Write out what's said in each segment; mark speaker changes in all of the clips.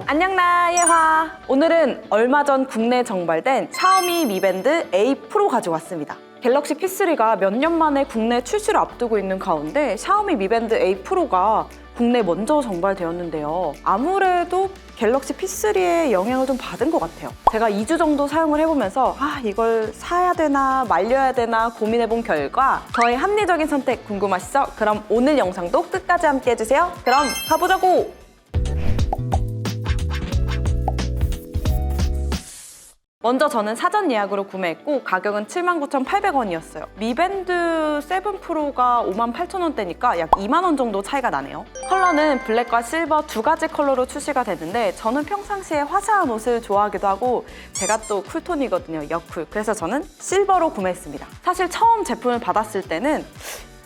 Speaker 1: 안녕 나 예화. 오늘은 얼마 전 국내에 정발된 샤오미 Mi Band A Pro 가지고 왔습니다. 갤럭시 P3가 몇 년 만에 국내 출시를 앞두고 있는 가운데 샤오미 Mi Band A Pro가 국내 먼저 정발되었는데요. 아무래도 갤럭시 P3의 영향을 좀 받은 것 같아요. 제가 2주 정도 사용을 해보면서 이걸 사야 되나 말려야 되나 고민해본 결과 저의 합리적인 선택 궁금하시죠? 그럼 오늘 영상도 끝까지 함께 해주세요. 그럼 가보자고! 먼저 저는 사전 예약으로 구매했고 가격은 79,800원이었어요. 미밴드 7 프로가 58,000원대니까 약 2만 원 정도 차이가 나네요. 컬러는 블랙과 실버 두 가지 컬러로 출시가 됐는데 저는 평상시에 화사한 옷을 좋아하기도 하고 제가 또 쿨톤이거든요. 여쿨. 그래서 저는 실버로 구매했습니다. 사실 처음 제품을 받았을 때는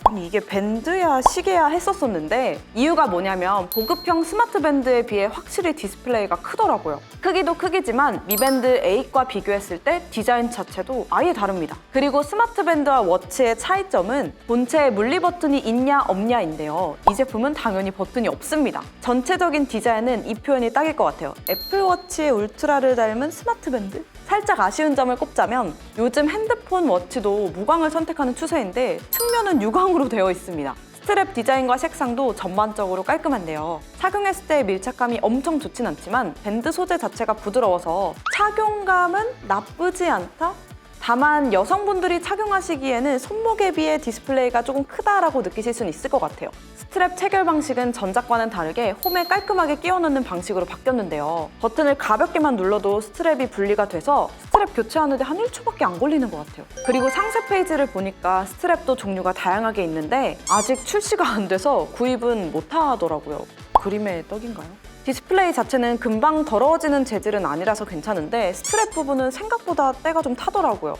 Speaker 1: 아니 이게 밴드야 시계야 했었었는데 이유가 뭐냐면 보급형 스마트 밴드에 비해 확실히 디스플레이가 크더라고요. 크기도 크기지만 미밴드 8과 비교했을 때 디자인 자체도 아예 다릅니다. 그리고 스마트 밴드와 워치의 차이점은 본체에 물리 버튼이 있냐 없냐인데요. 이 제품은 당연히 버튼이 없습니다. 전체적인 디자인은 이 표현이 딱일 것 같아요. 애플워치의 울트라를 닮은 스마트 밴드? 살짝 아쉬운 점을 꼽자면 요즘 핸드폰 워치도 무광을 선택하는 추세인데 측면은 유광으로 되어 있습니다. 스트랩 디자인과 색상도 전반적으로 깔끔한데요. 착용했을 때의 밀착감이 엄청 좋진 않지만 밴드 소재 자체가 부드러워서 착용감은 나쁘지 않다? 다만 여성분들이 착용하시기에는 손목에 비해 디스플레이가 조금 크다라고 느끼실 수는 있을 것 같아요. 스트랩 체결 방식은 전작과는 다르게 홈에 깔끔하게 끼워 넣는 방식으로 바뀌었는데요. 버튼을 가볍게만 눌러도 스트랩이 분리가 돼서 스트랩 교체하는데 한 1초밖에 안 걸리는 것 같아요. 그리고 상세 페이지를 보니까 스트랩도 종류가 다양하게 있는데 아직 출시가 안 돼서 구입은 못 하더라고요. 그림의 떡인가요? 디스플레이 자체는 금방 더러워지는 재질은 아니라서 괜찮은데 스트랩 부분은 생각보다 때가 좀 타더라고요.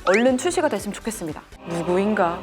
Speaker 1: 얼른 출시가 됐으면 좋겠습니다. 누구인가?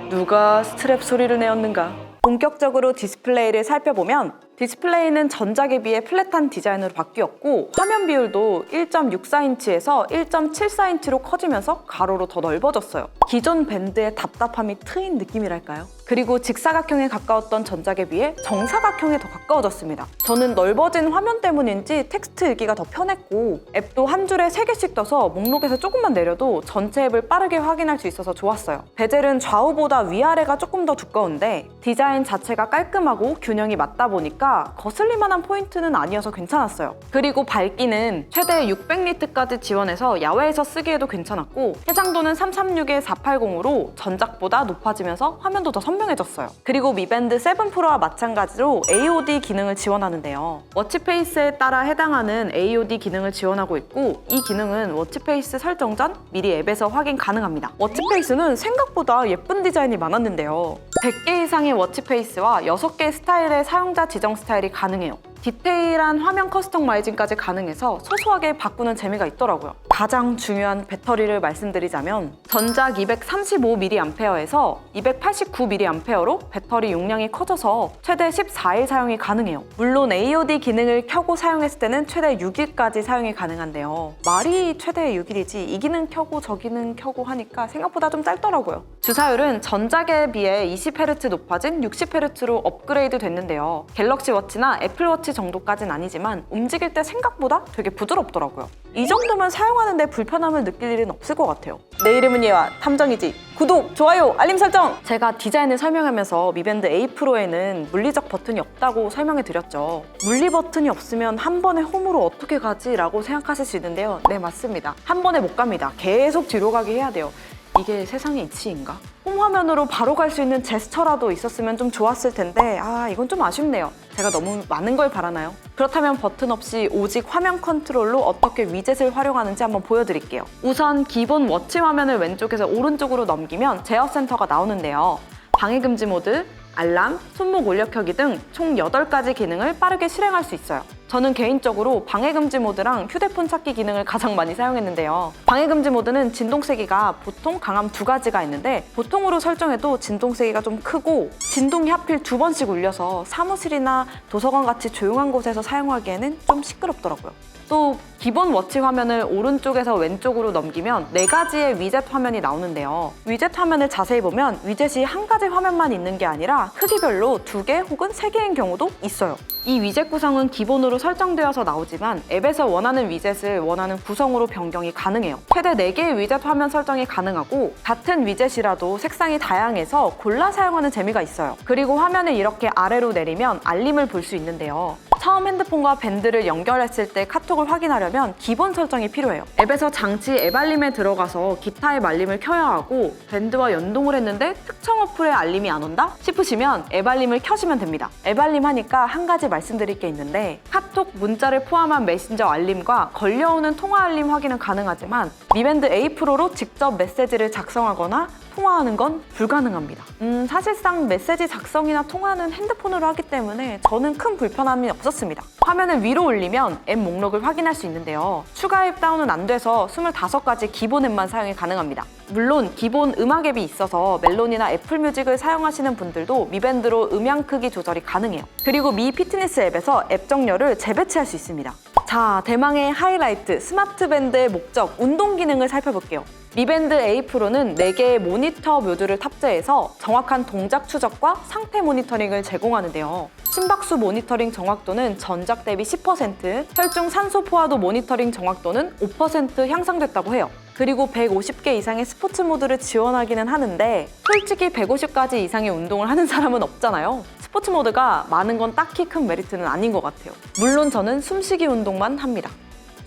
Speaker 1: 누가 스트랩 소리를 내었는가? 본격적으로 디스플레이를 살펴보면 디스플레이는 전작에 비해 플랫한 디자인으로 바뀌었고 화면 비율도 1.64인치에서 1.74인치로 커지면서 가로로 더 넓어졌어요. 기존 밴드의 답답함이 트인 느낌이랄까요? 그리고 직사각형에 가까웠던 전작에 비해 정사각형에 더 가까워졌습니다. 저는 넓어진 화면 때문인지 텍스트 읽기가 더 편했고 앱도 한 줄에 3개씩 떠서 목록에서 조금만 내려도 전체 앱을 빠르게 확인할 수 있어서 좋았어요. 베젤은 좌우보다 위아래가 조금 더 두꺼운데 디자인 자체가 깔끔하고 균형이 맞다 보니까 거슬릴만한 포인트는 아니어서 괜찮았어요. 그리고 밝기는 최대 600니트까지 지원해서 야외에서 쓰기에도 괜찮았고 해상도는 336에 480으로 전작보다 높아지면서 화면도 더 선명해졌어요. 그리고 미밴드 7 프로와 마찬가지로 AOD 기능을 지원하는데요. 워치페이스에 따라 해당하는 AOD 기능을 지원하고 있고 이 기능은 워치페이스 설정 전 미리 앱에서 확인 가능합니다. 워치페이스는 생각보다 예쁜 디자인이 많았는데요. 100개 이상의 워치페이스와 6개의 스타일의 사용자 지정 스타일이 가능해요. 디테일한 화면 커스터마이징까지 가능해서 소소하게 바꾸는 재미가 있더라고요. 가장 중요한 배터리를 말씀드리자면 전작 235mAh에서 289mAh로 배터리 용량이 커져서 최대 14일 사용이 가능해요. 물론 AOD 기능을 켜고 사용했을 때는 최대 6일까지 사용이 가능한데요. 말이 최대 6일이지 이 기능 켜고 저 기능 켜고 하니까 생각보다 좀 짧더라고요. 주사율은 전작에 비해 20Hz 높아진 60Hz로 업그레이드 됐는데요. 갤럭시 워치나 애플워치 정도까진 아니지만 움직일 때 생각보다 되게 부드럽더라고요. 이 정도면 사용하는데 불편함을 느낄 일은 없을 것 같아요. 내 이름은 예와 탐정이지. 구독, 좋아요, 알림 설정! 제가 디자인을 설명하면서 미밴드 A 프로에는 물리적 버튼이 없다고 설명해 드렸죠. 물리 버튼이 없으면 한 번에 홈으로 어떻게 가지? 라고 생각하실 수 있는데요. 네, 맞습니다. 한 번에 못 갑니다. 계속 뒤로 가게 해야 돼요. 이게 세상의 이치인가? 홈 화면으로 바로 갈 수 있는 제스처라도 있었으면 좀 좋았을 텐데 이건 좀 아쉽네요. 제가 너무 많은 걸 바라나요? 그렇다면 버튼 없이 오직 화면 컨트롤로 어떻게 위젯을 활용하는지 한번 보여드릴게요. 우선 기본 워치 화면을 왼쪽에서 오른쪽으로 넘기면 제어 센터가 나오는데요. 방해금지 모드, 알람, 손목 올려켜기 등 총 8가지 기능을 빠르게 실행할 수 있어요. 저는 개인적으로 방해금지 모드랑 휴대폰 찾기 기능을 가장 많이 사용했는데요. 방해금지 모드는 진동 세기가 보통 강함 2가지가 있는데 보통으로 설정해도 진동 세기가 좀 크고 진동이 하필 2번씩 울려서 사무실이나 도서관 같이 조용한 곳에서 사용하기에는 좀 시끄럽더라고요. 또 기본 워치 화면을 오른쪽에서 왼쪽으로 넘기면 4가지의 위젯 화면이 나오는데요. 위젯 화면을 자세히 보면 위젯이 한 가지 화면만 있는 게 아니라 크기별로 2개 혹은 3개인 경우도 있어요. 이 위젯 구성은 기본으로 설정되어서 나오지만 앱에서 원하는 위젯을 원하는 구성으로 변경이 가능해요. 최대 4개의 위젯 화면 설정이 가능하고 같은 위젯이라도 색상이 다양해서 골라 사용하는 재미가 있어요. 그리고 화면을 이렇게 아래로 내리면 알림을 볼 수 있는데요. 처음 핸드폰과 밴드를 연결했을 때 카톡을 확인하려면 기본 설정이 필요해요. 앱에서 장치 앱 알림에 들어가서 기타 앱 알림을 켜야 하고 밴드와 연동을 했는데 특정 어플의 알림이 안 온다? 싶으시면 앱 알림을 켜시면 됩니다. 앱 알림 하니까 한 가지 말씀드릴 게 있는데 카톡, 문자를 포함한 메신저 알림과 걸려오는 통화 알림 확인은 가능하지만 미밴드 A 프로로 직접 메시지를 작성하거나 통화하는 건 불가능합니다. 사실상 메시지 작성이나 통화는 핸드폰으로 하기 때문에 저는 큰 불편함이 없었습니다. 화면을 위로 올리면 앱 목록을 확인할 수 있는데요. 추가 앱 다운은 안 돼서 25가지 기본 앱만 사용이 가능합니다. 물론 기본 음악 앱이 있어서 멜론이나 애플 뮤직을 사용하시는 분들도 미밴드로 음향 크기 조절이 가능해요. 그리고 미 피트니스 앱에서 앱 정렬을 재배치할 수 있습니다. 자, 대망의 하이라이트, 스마트 밴드의 목적, 운동 기능을 살펴볼게요. 미밴드 A 프로는 4개의 모니터 모듈을 탑재해서 정확한 동작 추적과 상태 모니터링을 제공하는데요. 심박수 모니터링 정확도는 전작 대비 10%, 혈중 산소 포화도 모니터링 정확도는 5% 향상됐다고 해요. 그리고 150개 이상의 스포츠 모드를 지원하기는 하는데 솔직히 150가지 이상의 운동을 하는 사람은 없잖아요. 스포츠 모드가 많은 건 딱히 큰 메리트는 아닌 것 같아요. 물론 저는 숨쉬기 운동만 합니다.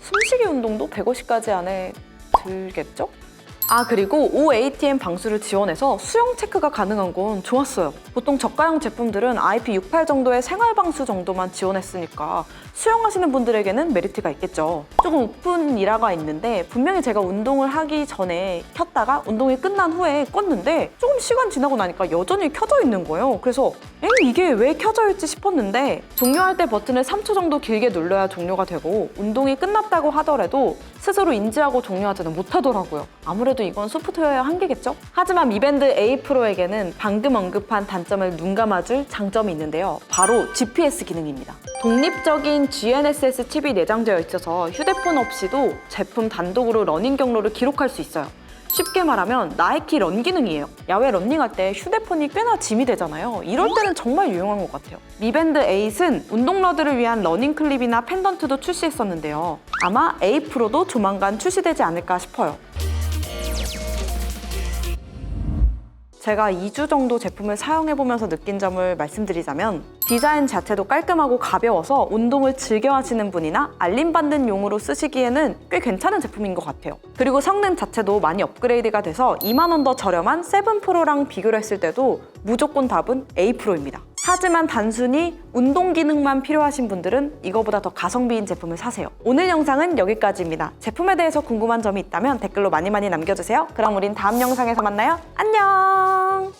Speaker 1: 숨쉬기 운동도 150가지 안에 들겠죠? 그리고 OATM 방수를 지원해서 수영 체크가 가능한 건 좋았어요. 보통 저가형 제품들은 IP68 정도의 생활 방수 정도만 지원했으니까 수영하시는 분들에게는 메리트가 있겠죠. 조금 오픈 일화가 있는데 분명히 제가 운동을 하기 전에 켰다가 운동이 끝난 후에 껐는데 조금 시간 지나고 나니까 여전히 켜져 있는 거예요. 그래서 이게 왜 켜져 있지 싶었는데 종료할 때 버튼을 3초 정도 길게 눌러야 종료가 되고 운동이 끝났다고 하더라도 스스로 인지하고 종료하지는 못하더라고요. 아무래도 이건 소프트웨어의 한계겠죠? 하지만 미밴드 A 프로에게는 방금 언급한 단점을 눈감아줄 장점이 있는데요. 바로 GPS 기능입니다. 독립적인 GNSS 칩이 내장되어 있어서 휴대폰 없이도 제품 단독으로 러닝 경로를 기록할 수 있어요. 쉽게 말하면 나이키 런 기능이에요. 야외 러닝할 때 휴대폰이 꽤나 짐이 되잖아요. 이럴 때는 정말 유용한 것 같아요. 미밴드 8은 운동러들을 위한 러닝 클립이나 펜던트도 출시했었는데요. 아마 A 프로도 조만간 출시되지 않을까 싶어요. 제가 2주 정도 제품을 사용해보면서 느낀 점을 말씀드리자면 디자인 자체도 깔끔하고 가벼워서 운동을 즐겨 하시는 분이나 알림받는 용으로 쓰시기에는 꽤 괜찮은 제품인 것 같아요. 그리고 성능 자체도 많이 업그레이드가 돼서 2만 원 더 저렴한 7 프로랑 비교를 했을 때도 무조건 답은 A 프로입니다. 하지만 단순히 운동 기능만 필요하신 분들은 이거보다 더 가성비인 제품을 사세요. 오늘 영상은 여기까지입니다. 제품에 대해서 궁금한 점이 있다면 댓글로 많이 남겨주세요. 그럼 우린 다음 영상에서 만나요. 안녕!